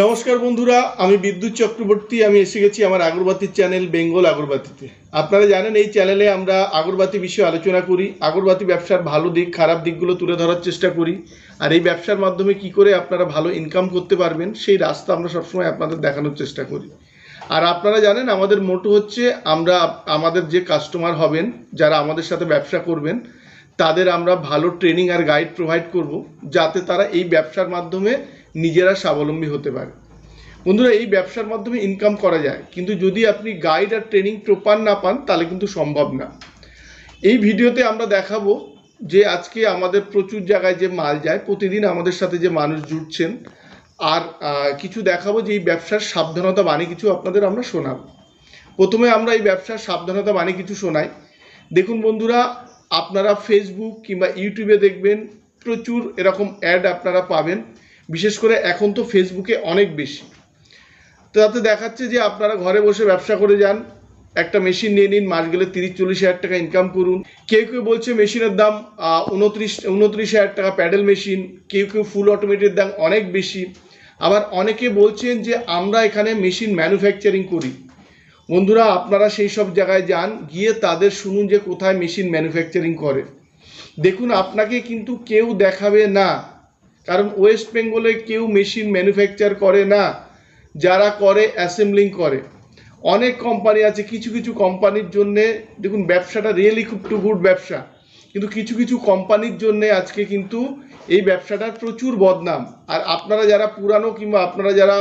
নমস্কার বন্ধুরা, আমি বিদ্যুৎ চক্রবর্তী। আমি এসে গেছি আমার আগরবাতির চ্যানেল বেঙ্গল আগরবাতিতে। আপনারা জানেন এই চ্যানেলে আমরা আগরবাতি বিষয়ে আলোচনা করি, আগরবাতি ব্যবসার ভালো দিক খারাপ দিকগুলো তুলে ধরার চেষ্টা করি, আর এই ব্যবসার মাধ্যমে কি করে আপনারা ভালো ইনকাম করতে পারবেন সেই রাস্তা আমরা সবসময় আপনাদের দেখানোর চেষ্টা করি। আর আপনারা জানেন আমাদের মোটো হচ্ছে আমরা আমাদের যে কাস্টমার হবেন, যারা আমাদের সাথে ব্যবসা করবেন, তাদের আমরা ভালো ট্রেনিং আর গাইড প্রোভাইড করব, যাতে তারা এই ব্যবসার মাধ্যমে নিজেরা স্বাবলম্বী হতে পারে। বন্ধুরা, এই ব্যবসার মাধ্যমে ইনকাম করা যায়, কিন্তু যদি আপনি গাইড আর ট্রেনিং প্রপার না পান তাহলে কিন্তু সম্ভব না। এই ভিডিওতে আমরা দেখাবো যে আজকে আমাদের প্রচুর জায়গায় যে মাল যায়, প্রতিদিন আমাদের সাথে যে মানুষ জুড়ছেন, আর কিছু দেখাবো যে এই ব্যবসার সাবধানতা বাণী কিছু আপনাদের আমরা শোনাবো। প্রথমে আমরা এই ব্যবসার সাবধানতা বাণী কিছু শোনাই। দেখুন বন্ধুরা, আপনারা ফেসবুক কিংবা ইউটিউবে দেখবেন প্রচুর এরকম অ্যাড আপনারা পাবেন, বিশেষ করে এখন তো ফেসবুকে অনেক বেশি। তো তাতে দেখাচ্ছে যে আপনারা ঘরে বসে ব্যবসা করে যান, একটা মেশিন নিয়ে নিন, মাস গেলে 30-40 হাজার টাকা ইনকাম করুন। কেউ কেউ বলছে মেশিনের দাম 29 হাজার টাকা প্যাডেল মেশিন, কেউ কেউ ফুল অটোমেটেড দাম অনেক বেশি। আবার অনেকে বলছেন যে আমরা এখানে মেশিন ম্যানুফ্যাকচারিং করি। বন্ধুরা, আপনারা সেই সব জায়গায় যান, গিয়ে তাদের শুনুন যে কোথায় মেশিন ম্যানুফ্যাকচারিং করে। দেখুন, আপনাকে কিন্তু কেউ দেখাবে না, কারণ ওয়েস্ট বেঙ্গলে কেউ মেশিন ম্যানুফ্যাকচার করে না। যারা করে অ্যাসেম্বলিং করে। অনেক কোম্পানি আছে, কিছু কিছু কোম্পানির জন্যে দেখুন ব্যবসাটা রিয়েলি খুব টু গুড ব্যবসা, কিন্তু কিছু কিছু কোম্পানির জন্যে আজকে কিন্তু এই ব্যবসাটার প্রচুর বদনাম। আর আপনারা যারা পুরানো কিংবা আপনারা যারা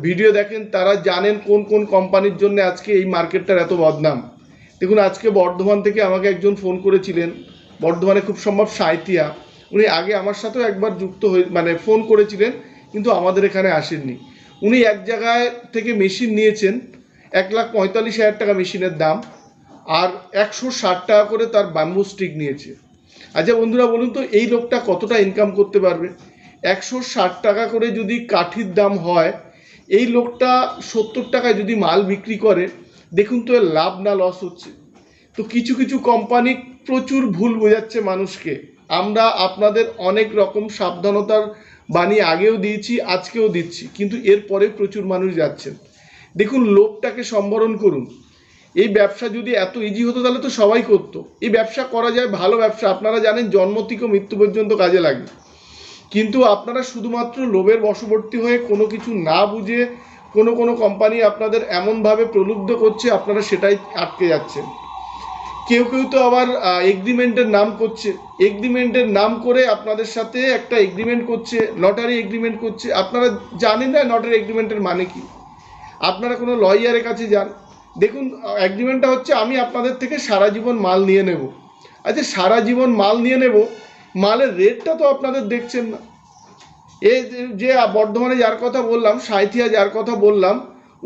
ভিডিও দেখেন তারা জানেন কোন কোন কোম্পানির জন্য আজকে এই মার্কেটটার এত বদনাম। দেখুন, আজকে বর্ধমান থেকে আমাকে একজন ফোন করেছিলেন, বর্ধমানে খুব সম্ভব সাঁইথিয়া। উনি আগে আমার সাথেও একবার যুক্ত হয়ে ফোন করেছিলেন, কিন্তু আমাদের এখানে আসেননি। উনি এক জায়গায় থেকে মেশিন নিয়েছেন, 1,45,000 টাকা মেশিনের দাম, আর 160 টাকা করে তার ব্যাম্বু স্টিক নিয়েছে। আচ্ছা বন্ধুরা, বলুন তো এই লোকটা কতটা ইনকাম করতে পারবে? 160 টাকা করে যদি কাঠির দাম হয়, এই লোকটা 70 টাকায় যদি মাল বিক্রি করে, দেখুন তো এর লাভ না লস হচ্ছে। তো কিছু কিছু কোম্পানি প্রচুর ভুল বোঝাচ্ছে মানুষকে। আমরা আপনাদের অনেক রকম সাবধানতার বাণী আগেও দিয়েছি, আজকেও দিচ্ছি, কিন্তু এরপরে প্রচুর মানুষ যাচ্ছেন। দেখুন, লোকটাকে সম্বরণ করুন। এই ব্যবসা যদি এত ইজি হতো তাহলে তো সবাই করতো। এই ব্যবসা করা যায়, ভালো ব্যবসা, আপনারা জানেন জন্ম থেকে মৃত্যু পর্যন্ত কাজে লাগে। কিন্তু আপনারা শুধুমাত্র লোভের বশবর্তী হয়ে কোনো কিছু না বুঝে কোনো কোনো কোম্পানি আপনাদের এমনভাবে প্রলুব্ধ করছে, আপনারা সেটাই আটকে যাচ্ছেন। কেউ কেউ তো আবার এগ্রিমেন্টের নাম করছে, এগ্রিমেন্টের নাম করে আপনাদের সাথে একটা এগ্রিমেন্ট করছে, নটারি এগ্রিমেন্ট করছে। আপনারা জানেন না নটারি এগ্রিমেন্টের মানে কি? আপনারা কোনো লয়ারের কাছে যান, দেখুন এগ্রিমেন্টটা হচ্ছে আমি আপনাদের থেকে সারা জীবন মাল নিয়ে নেব। আচ্ছা, সারা জীবন মাল নিয়ে নেব, মালের রেটটা তো আপনাদের দেখছেন না। এই যে বর্ধমানে যার কথা বললাম, সাঁইথিয়া যার কথা বললাম,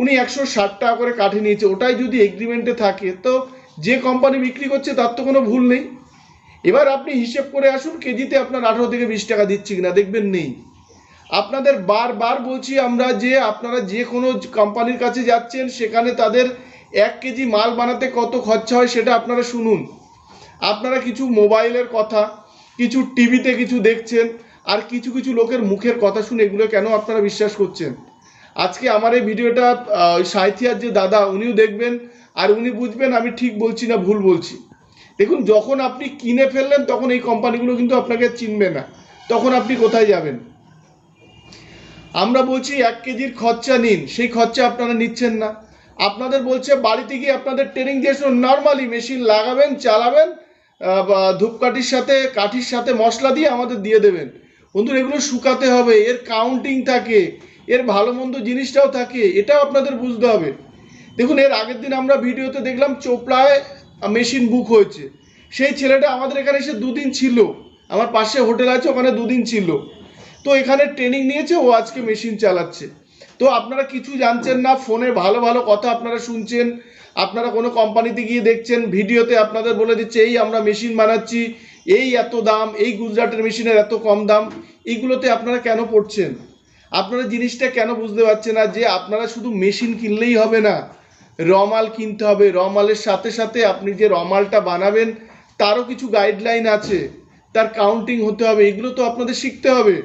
উনি 160 টাকা করে কাঠি নিয়েছে। ওটাই যদি এগ্রিমেন্টে থাকে, তো যে কোম্পানি বিক্রি করছে তার তো কোনো ভুল নেই। এবার আপনি হিসেব করে আসুন কেজিতে আপনার 18 থেকে 20 টাকা দিচ্ছি কিনা, দেখবেন নেই। আপনাদের বারবার বলছি আমরা যে আপনারা যে কোনো কোম্পানির কাছে যাচ্ছেন, সেখানে তাদের 1 কেজি মাল বানাতে কত খরচা হয় সেটা আপনারা শুনুন। আপনারা কিছু মোবাইলের কথা, কিছু টিভিতে কিছু দেখছেন, আর কিছু কিছু লোকের মুখের কথা শুনে এগুলো কেন আপনারা বিশ্বাস করছেন? আজকে আমার এই ভিডিওটা সাঁইথিয়ার যে দাদা, উনিও দেখবেন, আর উনি বুঝবেন আমি ঠিক বলছি না ভুল বলছি। দেখুন, যখন আপনি কিনে ফেললেন তখন এই কোম্পানিগুলো কিন্তু আপনাকে চিনবে না, তখন আপনি কোথায় যাবেন? আমরা বলছি 1 কেজির খরচা নিন, সেই খরচা আপনারা নিচ্ছেন না। আপনাদের বলছে বাড়িতে গিয়ে আপনাদের ট্রেনিং দিয়ে নর্মালি মেশিন লাগাবেন, চালাবেন, ধূপকাঠির সাথে কাঠির সাথে মশলা দিয়ে আমাদের দিয়ে দেবেন। বন্ধুরা, এগুলো শুকাতে হবে, এর কাউন্টিং থাকে, এর ভালো মন্দ জিনিসটাও থাকে, এটাও আপনাদের বুঝতে হবে। দেখুন, এর আগের দিন আমরা ভিডিওতে দেখলাম চোপড়ায় মেশিন বুক হয়েছে। সেই ছেলেটা আমাদের এখানে এসে 2 দিন ছিল, আমার পাশে হোটেল আছে, ওখানে 2 দিন ছিল। তো এখানে ট্রেনিং নিয়েছে, ও আজকে মেশিন চালাচ্ছে। তো আপনারা কিছু জানছেন না, ফোনে ভালো ভালো কথা আপনারা শুনছেন, আপনারা কোনো কোম্পানিতে গিয়ে দেখছেন ভিডিওতে আপনাদের বলে দিচ্ছে এই আমরা মেশিন বানাচ্ছি, এই এত দাম, এই গুজরাটের মেশিনের এত কম দাম। এইগুলোতে আপনারা কেন পড়ছেন? আপনারা জিনিসটা কেন বুঝতে পারছেন না যে আপনারা শুধু মেশিন কিনলেই হবে না, র মাল কিনতে হবে। র মালের সাথে সাথে আপনি যে র মালটা বানাবেন তারও কিছু গাইডলাইন আছে, তার কাউন্টিং হতে হবে, এগুলো তো আপনাদের শিখতে হবে।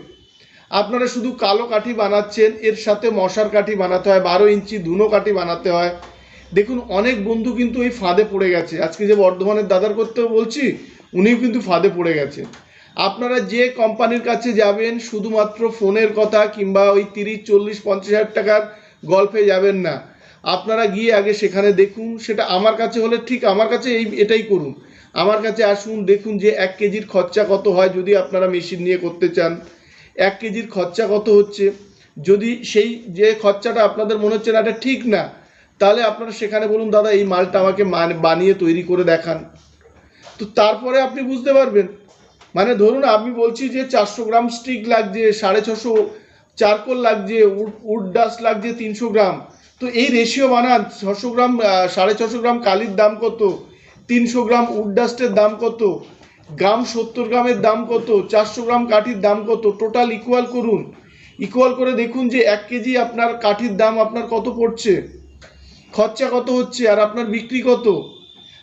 আপনারা শুধু কালো কাঠি বানাচ্ছেন, এর সাথে মশার কাঠি বানাতে হয়, 12 ইঞ্চি ধুনো কাঠি বানাতে হয়। দেখুন অনেক বন্ধু কিন্তু এই ফাঁদে পড়ে গেছে। আজকে যে বর্ধমানের দাদার করতেও বলছি, উনিও কিন্তু ফাঁদে পড়ে গেছে। আপনারা যে কোম্পানির কাছে যাবেন শুধুমাত্র ফোনের কথা কিংবা ওই 30, 40, 50 হাজার টাকার গল্পে যাবেন না। আপনারা গিয়ে আগে সেখানে দেখুন। সেটা আমার কাছে হলে ঠিক আমার কাছে এটাই করুন। আমার কাছে আসুন, দেখুন যে 1 কেজির খরচা কত হয় যদি আপনারা মেশিন নিয়ে করতে চান। 1 কেজির খরচা কত হচ্ছে, যদি সেই যে খরচাটা আপনাদের মনে হচ্ছে না এটা ঠিক না, তাহলে আপনারা সেখানে বলুন দাদা এই মালটা আমাকে বানিয়ে তৈরি করে দেখান। তো তারপরে আপনি বুঝতে পারবেন। মানে ধরুন আমি বলছি যে 400 গ্রাম স্টিক লাগছে, 650 চারকোল লাগছে, উড ডাস্ট লাগছে 300 গ্রাম। তো এই রেশিও বানান। 600 গ্রাম 650 গ্রাম কালির দাম কত, 300 গ্রাম উড ডাস্টের দাম কত, গ্রাম 70 গ্রামের দাম কত, 400 গ্রাম কাঠির দাম কত, টোটাল ইকুয়াল করুন। ইকুয়াল করে দেখুন যে 1 কেজি আপনার কাঠির দাম আপনার কত পড়ছে, খরচা কত হচ্ছে, আর আপনার বিক্রি কত।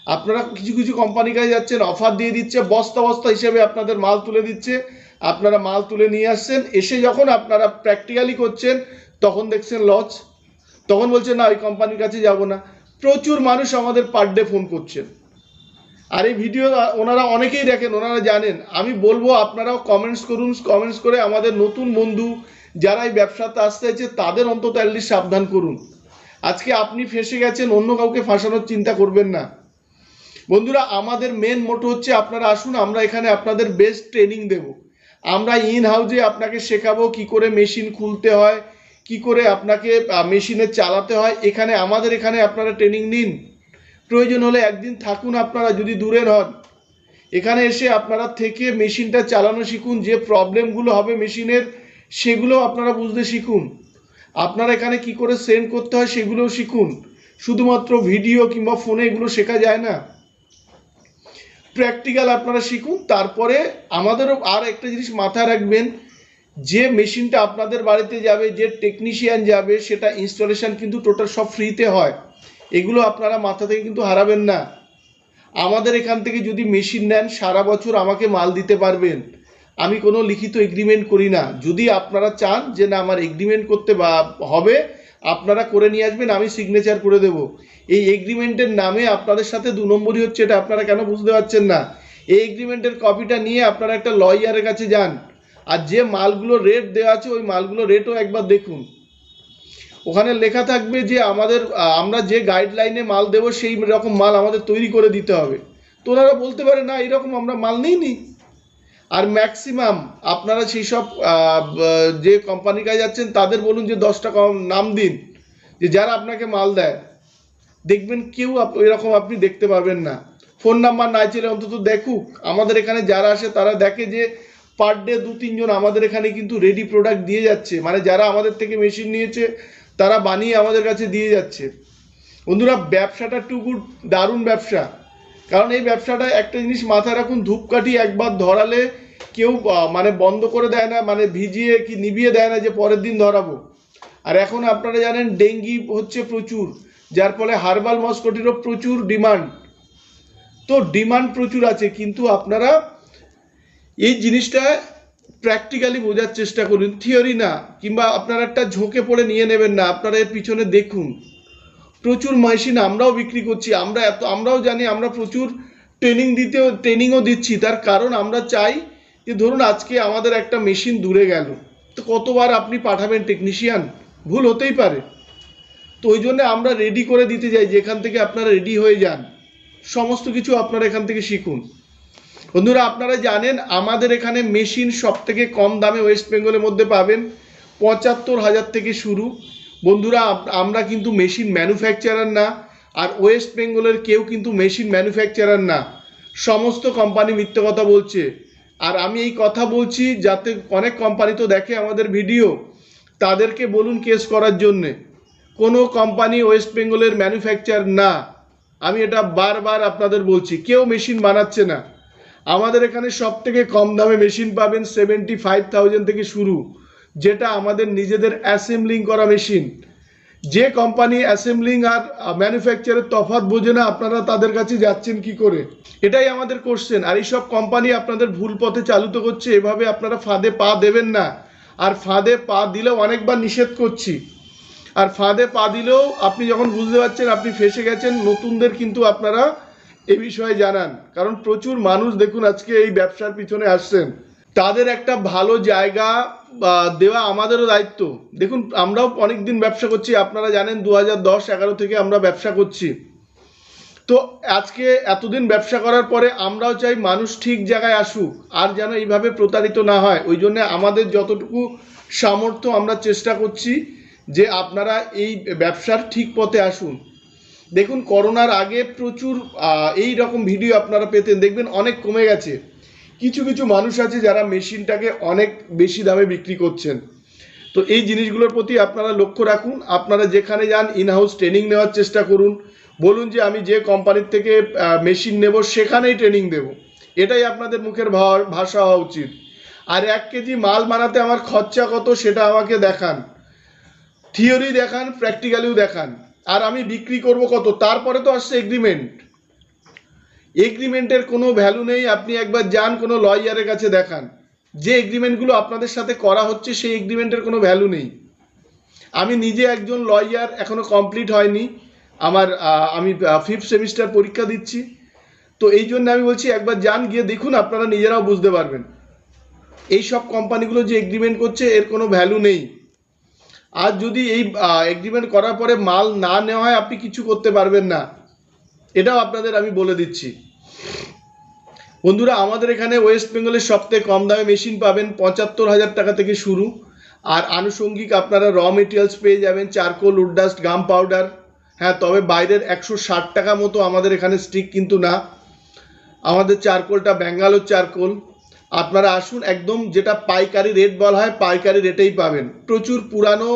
আপনারা কিছু কিছু কোম্পানি কাছে যাচ্ছেন, অফার দিয়ে দিচ্ছে, বস্তা বস্তা হিসেবে আপনাদের মাল তুলে দিচ্ছে। আপনারা মাল তুলে নিয়ে আসছেন, এসে যখন আপনারা প্র্যাকটিক্যালি করছেন তখন দেখছেন লস। তখন বলছেন না ওই কোম্পানির কাছে যাব না। প্রচুর মানুষ আমাদের পার ডে ফোন করছেন, আর এই ভিডিও ওনারা অনেকেই দেখেন, ওনারা জানেন। আমি বলবো আপনারাও কমেন্টস করুন, কমেন্টস করে আমাদের নতুন বন্ধু যারা এই ব্যবসাতে আসতে চাইছে তাদের অন্তত অ্যাটলিস্ট সাবধান করুন। আজকে আপনি ফেঁসে গেছেন, অন্য কাউকে ফাঁসানোর চিন্তা করবেন না। বন্ধুরা আমাদের মেন মোটো হচ্ছে আপনারা আসুন, আমরা এখানে আপনাদের বেস্ট ট্রেনিং দেব। আমরা ইন হাউসে আপনাকে শেখাবো কি করে মেশিন খুলতে হয়, কি করে আপনাকে মেশিনে চালাতে হয়। এখানে আমাদের এখানে আপনারা ট্রেনিং নিন, প্রয়োজন হলে একদিন থাকুন। আপনারা যদি দূরের হন, এখানে এসে আপনারা থেকে মেশিনটা চালানো শিখুন। যে প্রবলেমগুলো হবে মেশিনের সেগুলো আপনারা বুঝতে শিখুন। আপনারা এখানে কি করে সেন্ড করতে হয় সেগুলোও শিখুন। শুধুমাত্র ভিডিও কিংবা ফোনে এগুলো শেখা যায় না, প্র্যাকটিক্যাল আপনারা শিখুন। তারপরে আমাদেরও আর একটা জিনিস মাথায় রাখবেন, যে মেশিনটা আপনাদের বাড়িতে যাবে, যে টেকনিশিয়ান যাবে, সেটা ইনস্টলেশন কিন্তু টোটাল সব ফ্রিতে হয়। এগুলো আপনারা মাথা থেকে কিন্তু হারাবেন না। আমাদের এখান থেকে যদি মেশিন নেন সারা বছর আমাকে মাল দিতে পারবেন। আমি কোনো লিখিত এগ্রিমেন্ট করি না। যদি আপনারা চান যে না আমার এগ্রিমেন্ট করতে হবে, আপনারা করে নিয়ে আসবেন, আমি সিগনেচার করে দেব। এই এগ্রিমেন্টের নামে আপনাদের সাথে 2 নম্বরই হচ্ছে, এটা আপনারা কেন বুঝতে পারছেন না। এই এগ্রিমেন্টের কপিটা নিয়ে আপনারা একটা লয়ারের কাছে যান, আর যে মালগুলো রেট দেওয়া আছে ওই মালগুলো রেটও একবার দেখুন। ওখানে লেখা থাকবে যে আমরা যে গাইডলাইনে মাল দেবো সেই রকম মাল আমাদের তৈরি করে দিতে হবে। তো ওনারা বলতে পারে না এরকম আমরা মাল নিইনি। আর ম্যাক্সিমাম আপনারা সেই সব যে কোম্পানির কাছে যাচ্ছেন তাদের বলুন যে 10টা নাম দিন যে যারা আপনাকে মাল দেয়। দেখবেন কেউ এরকম আপনি দেখতে পাবেন না। ফোন নাম্বার না চাইলে অন্তত দেখুক। আমাদের এখানে যারা আসে তারা দেখে যে পার ডে 2-3 জন আমাদের এখানে কিন্তু রেডি প্রোডাক্ট দিয়ে যাচ্ছে। মানে যারা আমাদের থেকে মেশিন নিয়েছে তারা বানিয়ে আমাদের কাছে দিয়ে যাচ্ছে। বন্ধুরা ব্যবসাটা দারুণ ব্যবসা। কারণ এই ব্যবসাটা একটা জিনিস মাথায় রাখুন, ধূপকাঠি একবার ধরালে কেউ মানে বন্ধ করে দেয় না, মানে ভিজিয়ে কি নিভিয়ে দেয় না যে পরের দিন ধরাবো। আর এখন আপনারা জানেন ডেঙ্গি হচ্ছে প্রচুর, যার ফলে হার্বাল মস্কিটোরও প্রচুর ডিমান্ড। তো ডিমান্ড প্রচুর আছে, কিন্তু আপনারা এই জিনিসটা প্র্যাকটিক্যালি বোঝার চেষ্টা করুন, থিওরি না। কিংবা আপনারা একটা ঝোঁকে পড়ে নিয়ে নেবেন না, আপনারা এর পিছনে দেখুন। প্রচুর মেশিন আমরাও বিক্রি করছি, আমরাও জানি, আমরা প্রচুর ট্রেনিংও দিচ্ছি। তার কারণ আমরা চাই যে ধরুন আজকে আমাদের একটা মেশিন দূরে গেল, তো কতবার আপনি পাঠাবেন টেকনিশিয়ান, ভুল হতেই পারে। তো ওই জন্য আমরা রেডি করে দিতে যাই, যেখান থেকে আপনারা রেডি হয়ে যান। সমস্ত কিছু আপনারা এখান থেকে শিখুন। বন্ধুরা আপনারা জানেন আমাদের এখানে মেশিন সব থেকে কম দামে ওয়েস্ট বেঙ্গলের মধ্যে পাবেন, 75,000 থেকে শুরু। বন্ধুরা আমরা কিন্তু মেশিন ম্যানুফ্যাকচারার না, আর ওয়েস্ট বেঙ্গলের কেউ কিন্তু মেশিন ম্যানুফ্যাকচারার না। সমস্ত কোম্পানি মিথ্যে কথা বলছে। আর আমি এই কথা বলছি যাতে অনেক কোম্পানি তো দেখে আমাদের ভিডিও, তাদেরকে বলুন কেস করার জন্যে। কোনো কোম্পানি ওয়েস্ট বেঙ্গলের ম্যানুফ্যাকচার না, আমি এটা বারবার আপনাদের বলছি। কেউ মেশিন বানাচ্ছে না। আমাদের এখানে সব থেকে কম দামে মেশিন পাবেন 75,000 থেকে শুরু, যেটা আমাদের নিজেদের অ্যাসেম্বলিং করা মেশিন। যে কোম্পানি অ্যাসেম্বলিং আর ম্যানুফ্যাকচারের তফাৎ বোঝে না, আপনারা তাদের কাছে যাচ্ছেন কি করে? এটাই আমাদের কোশ্চেন। আর এইসব কোম্পানি আপনাদের ভুল পথে চালিত করছে, এভাবে আপনারা ফাঁদে পা দেবেন না। আর ফাঁদে পা দিলেও অনেকবার নিষেধ করছি, আর ফাঁদে পা দিলেও আপনি যখন বুঝতে পারছেন আপনি ফেঁসে গেছেন, নতুনদের কিন্তু আপনারা এই বিষয়ে জানান। কারণ প্রচুর মানুষ দেখুন আজকে এই ব্যবসার পিছনে আসছেন, তাদের একটা ভালো জায়গা দেওয়া আমাদেরও দায়িত্ব। দেখুন আমরাও অনেক দিন ব্যবসা করছি, আপনারা জানেন 2010-11 থেকে আমরা ব্যবসা করছি। তো আজকে এতদিন ব্যবসা করার পরে আমরাও চাই মানুষ ঠিক জায়গায় আসুক, আর যেন এইভাবে প্রতারিত না হয়। ওই জন্য আমাদের যতটুকু সামর্থ্য আমরা চেষ্টা করছি যে আপনারা এই ব্যবসার ঠিক পথে আসুন। দেখুন করোনার আগে প্রচুর এই রকম ভিডিও আপনারা পেতেন, দেখবেন অনেক কমে গেছে। কিছু কিছু মানুষ আছে যারা মেশিনটাকে অনেক বেশি দামে বিক্রি করছেন। তো এই জিনিসগুলোর প্রতি আপনারা লক্ষ্য রাখুন। আপনারা যেখানে যান ইনহাউস ট্রেনিং নেওয়ার চেষ্টা করুন, বলুন যে আমি যে কোম্পানির থেকে মেশিন নেব সেখানেই ট্রেনিং দেব, এটাই আপনাদের মুখের ভাষা হওয়া উচিত। আর 1 কেজি মাল বানাতে আমার খরচা কত সেটা আমাকে দেখান, থিওরি দেখান, প্র্যাকটিক্যালিও দেখান, আর আমি বিক্রি করব কত। তারপরে তো আসছে এগ্রিমেন্ট, এগ্রিমেন্টের কোনো ভ্যালু নেই। আপনি একবার যান কোনো লয়ারের কাছে দেখান, যে এগ্রিমেন্টগুলো আপনাদের সাথে করা হচ্ছে সেই এগ্রিমেন্টের কোনো ভ্যালু নেই। আমি নিজে একজন লয়ার, এখনো কমপ্লিট হয়নি আমার, আমি 5th সেমিস্টার পরীক্ষা দিচ্ছি। তো এই জন্য আমি বলছি একবার যান, গিয়ে দেখুন, আপনারা নিজেরাও বুঝতে পারবেন এই সব কোম্পানিগুলো যে এগ্রিমেন্ট করছে এর কোনো ভ্যালু নেই। আর যদি এই এগ্রিমেন্ট করার পরে মাল না নেওয়া হয় আপনি কিছু করতে পারবেন না, এটাও আপনাদের আমি বলে দিচ্ছি। বন্ধুরা আমাদের এখানে ওয়েস্ট বেঙ্গলের সবথেকে কম দামে মেশিন পাবেন 75,000 টাকা থেকে শুরু। আর আনুষঙ্গিক আপনারা র মেটেরিয়ালস পেয়ে যাবেন, charcoal, would dust, gum powder. হ্যাঁ, তবে বাইরের 160 টাকা মতো আমাদের এখানে স্টিক কিন্তু না, আমাদের চারকোলটা বেঙ্গালোর চারকোল। আপনারা আসুন, একদম যেটা পাইকারি রেট বলা হয় পাইকারি রেটেই পাবেন। প্রচুর পুরানো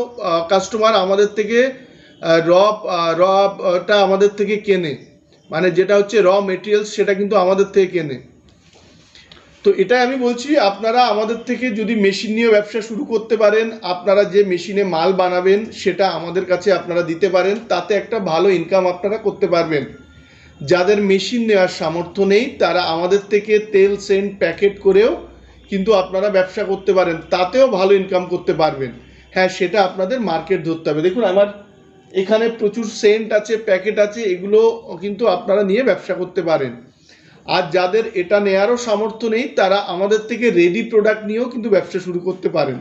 কাস্টমার আমাদের থেকে রটা আমাদের থেকে কেনে, মানে যেটা হচ্ছে র মেটেরিয়ালস সেটা কিন্তু আমাদের থেকে কেনে। তো এটাই আমি বলছি, আপনারা আমাদের থেকে যদি মেশিন নিয়ে ব্যবসা শুরু করতে পারেন, আপনারা যে মেশিনে মাল বানাবেন সেটা আমাদের কাছে আপনারা দিতে পারেন, তাতে একটা ভালো ইনকাম আপনারা করতে পারবেন। যাদের মেশিন নেওয়ার সামর্থ্য নেই তারা আমাদের থেকে তেল সেন্ট প্যাকেট করেও কিন্তু আপনারা ব্যবসা করতে পারেন, তাতেও ভালো ইনকাম করতে পারবেন। হ্যাঁ, সেটা আপনাদের মার্কেট ধরতে হবে। দেখুন আমার এখানে প্রচুর সেন্ট আছে, প্যাকেট আছে, এগুলো কিন্তু আপনারা নিয়ে ব্যবসা করতে পারেন। আর যাদের এটা নেওয়ারও সামর্থ্য নেই তারা আমাদের থেকে রেডি প্রোডাক্ট নিয়েও কিন্তু ব্যবসা শুরু করতে পারেন।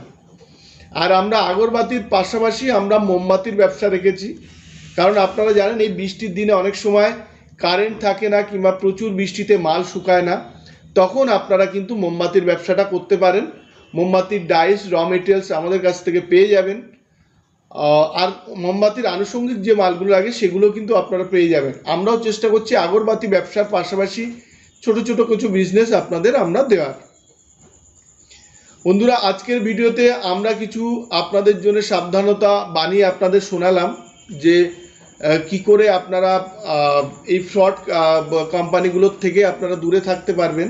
আর আমরা আগরবাতির পাশাপাশি আমরা মোমবাতির ব্যবসা রেখেছি, কারণ আপনারা জানেন এই বৃষ্টির দিনে অনেক সময় কারেন্ট থাকে না কিংবা প্রচুর বৃষ্টিতে মাল শুকায় না, তখন আপনারা কিন্তু মোমবাতির ব্যবসাটা করতে পারেন। মোমবাতির ডাইস, র মেটেরিয়ালস আমাদের কাছ থেকে পেয়ে যাবেন। আর মোমবাতির আনুষঙ্গিক যে মালগুলো লাগে সেগুলো কিন্তু আপনারা পেয়ে যাবেন। আমরাও চেষ্টা করছি আগরবাতি ব্যবসার পাশাপাশি ছোট ছোট কিছু বিজনেস আপনাদের আমরা দেওয়ার। বন্ধুরা আজকের ভিডিওতে আমরা কিছু আপনাদের জন্য সাবধানতা বানিয়ে আপনাদের শোনালাম যে কি করে আপনারা এই ফ্রড কোম্পানিগুলোর থেকে আপনারা দূরে থাকতে পারবেন।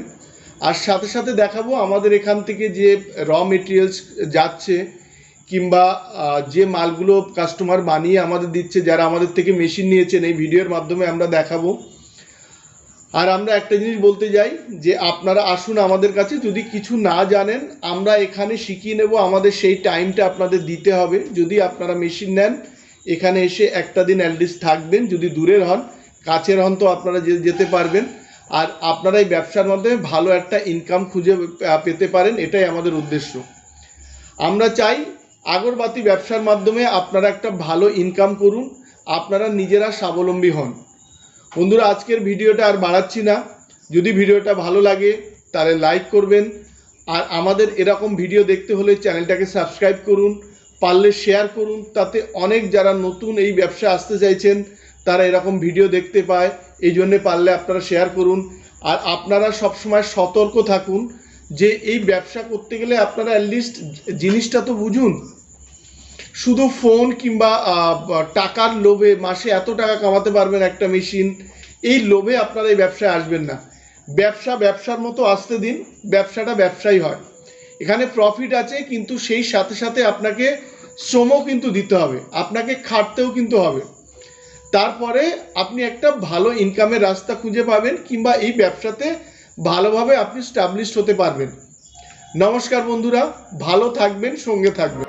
আর সাথে সাথে দেখাবো আমাদের এখান থেকে যে র মেটেরিয়ালস যাচ্ছে কিংবা যে মালগুলো কাস্টমার বানিয়ে আমাদের দিচ্ছে, যারা আমাদের থেকে মেশিন নিয়েছেন, এই ভিডিওর মাধ্যমে আমরা দেখাবো। আর আমরা একটা জিনিস বলতে যাই যে আপনারা আসুন আমাদের কাছে, যদি কিছু না জানেন আমরা এখানে শিখিয়ে নেব, আমাদের সেই টাইমটা আপনাদের দিতে হবে। যদি আপনারা মেশিন নেন এখানে এসে একটা দিন অ্যাটলিস্ট থাকবেন, যদি দূরের হন, কাছের হন তো আপনারা যেতে পারবেন। আর আপনারা এই ব্যবসার মাধ্যমে ভালো একটা ইনকাম খুঁজে পেতে পারেন, এটাই আমাদের উদ্দেশ্য। আমরা চাই আগরবাতি ব্যবসার মাধ্যমে আপনারা একটা ভালো ইনকাম করুন, আপনারা নিজেরা স্বাবলম্বী হন। বন্ধুরা আজকের ভিডিওটা আর বাড়াচ্ছি না, যদি ভিডিওটা ভালো লাগে তাহলে লাইক করবেন। আর আমাদের এরকম ভিডিও দেখতে হলে চ্যানেলটাকে সাবস্ক্রাইব করুন, পারলে শেয়ার করুন, তাতে অনেক যারা নতুন এই ব্যবসা আসতে চাইছেন তারা এরকম ভিডিও দেখতে পায়, এই জন্যে পারলে আপনারা শেয়ার করুন। আর আপনারা সবসময় সতর্ক থাকুন যে এই ব্যবসা করতে গেলে আপনারা অ্যাটলিস্ট জিনিসটা তো বুঝুন। শুধু ফোন কিংবা টাকার লোভে মাসে এত টাকা কামাতে পারবেন একটা মেশিন, এই লোভে আপনারা এই ব্যবসায় আসবেন না। ব্যবসার মতো আসতে দিন, ব্যবসাটা ব্যবসাই হয়। এখানে প্রফিট আছে, কিন্তু সেই সাথে সাথে আপনাকে শ্রমও কিন্তু দিতে হবে, আপনাকে খাটতেও কিন্তু হবে। তারপরে আপনি একটা ভালো ইনকামের রাস্তা খুঁজে পাবেন কিংবা এই ব্যবসাতে ভালোভাবে আপনি স্টাবলিশড হতে পারবেন। নমস্কার বন্ধুরা, ভালো থাকবেন, সঙ্গে থাকবেন।